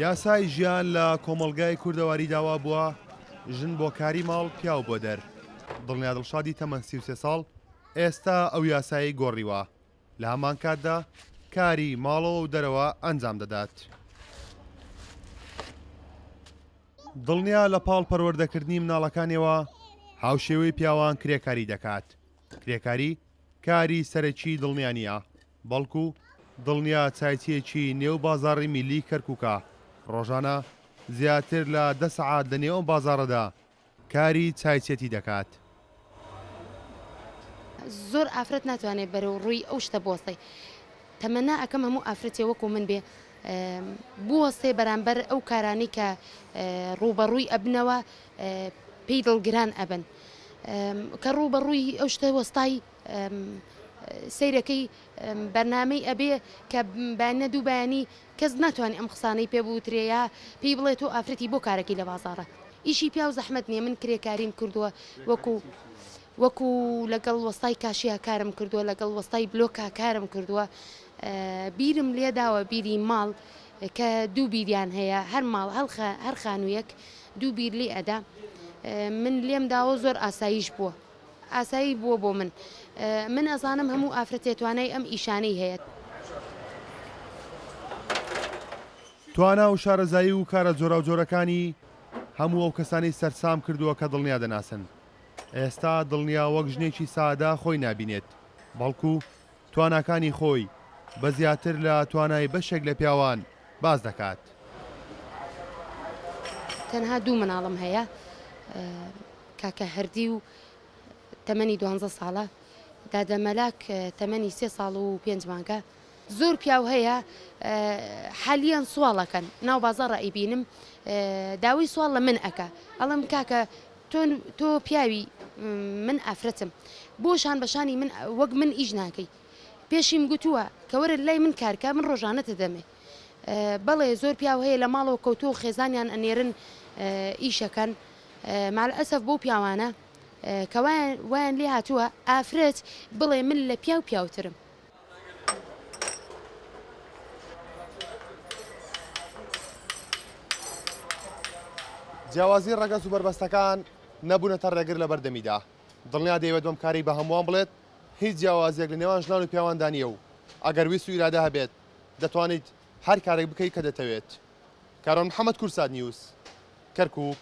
یاسای ژیان لە کۆمەڵگای کوردەواری داوا بووە ژن بۆ کاری ماڵ پیاو بۆ دەر. دڵنیا دڵشادی تەمەن 33 ساڵ ئێستا ئەو یاسایی گۆڕیوە، لە هەمان کاتدا کاری ماڵەوە و دەرەوە ئەنجام دەدات. دڵنیا لە پاڵ پەروەردەکردنی مناڵەکانیەوە هاوشێوەی پیاوان کرێکاری دەکات. کرێکاری کاری سەرەکی دڵنیا نییە، بەڵکو دڵنیا چایچیەکی نێو بازاڕی میلی کەرکووکە. ڕۆژانە زیاتر لە 10 سەعات لە نێو بازاڕەدا کاری چایچێتی دەکات. زۆر ئافرەت ناتوانێت بەرەو ڕووی ئەو شتە بۆستەی تەمەنا ئەەکەم هەموو ئافرەتێ وەکو من بێ بوەستێ بەرامبەر ئەو کارانی کە ڕوبەڕووی ئەبنەوە پێی دڵگران ئەبن کە ڕوبەڕووی ئەو شتە وەستای سیرەکەی بەرنامەی ئەبێ کە بانە دوو بەیانی کەس ناتوانێت ئەم قسانەی پێ بوترێە پێی بڵێت تۆ ئافرەتی بۆ کارەکەی لە بازاڕە. ئیشی پیا و زەحمەت نییە، من کرێکاریم کردووە وەکو لەگەڵ وەستای کاشیە کارم کردووە، لەگەڵ وەستای بلۆکا کارم کردووە. بیرم لێداوە بیری ماڵ کە دوو بیریان هەیە، هەر ماڵ هەر خانوویەک دوو بیر لێ ئەدا. من لێم داوە زۆر ئاساییش بووە، ئاسایی بووە بۆ من ئەزانم هەموو ئافرەتێتوانای ئەم ئیشانەی هەیە. توانا و شارەزایی و کارە جۆرە و جۆرەکانی هەموو ئەو کەسانی سەرسام کردووە کە دڵنیا دەناسن. ئێستا دڵنیا وەک ژنێکی سادا خۆی نابینێت، بەڵکو تواناکانی خۆی بە زیاتر لە توانای بەشێک لە پیاوان باز دەکات. تەنها دوو مناڵم هەیە، کاکە هەردی و تەمەنی 12 ساڵە، دادەمەلاک تەمەنی 3 ساڵ و 5 مانگە. زۆر پیاو هەیە حالیان سواڵەکەن ناو بازاڕە ئەیبینم داوای سوال لە من ئەکە، ئەڵم کاکە تۆ پیاوی من ئافرەتم بۆشان بەشانی من وەک من ئیش ناکەی. پێشیم گوتووە کە وەرە لای من کارکە من ڕۆژانەتە دەمێ. بەڵێ زۆر پیاو هەیە لە ماڵەوە کەوتۆ خێزانیان ئەنێرن ئیشەکەن. مال ئەسەف بۆ پیاوانە کە وایان لێ هاتووە ئافرەت بڵێ من لە پیاوترم. جیاوازی ڕەگەز و بربەستەکان نەبوونەتە ڕێگر لە بەردەمیدا. دڵنیا دەیەوێت بەم کاری بە هەمووان بڵێت هیچ جیاوازیەک لە نێوان ژنان و پیاواندا نییە و ئەگەر ویست و ئیرادە هەبێت دەتوانیت هەر کارێک بکەیت کە دەتەوێت. کارۆن محەممەد کورساد نیوز، کەرکووک.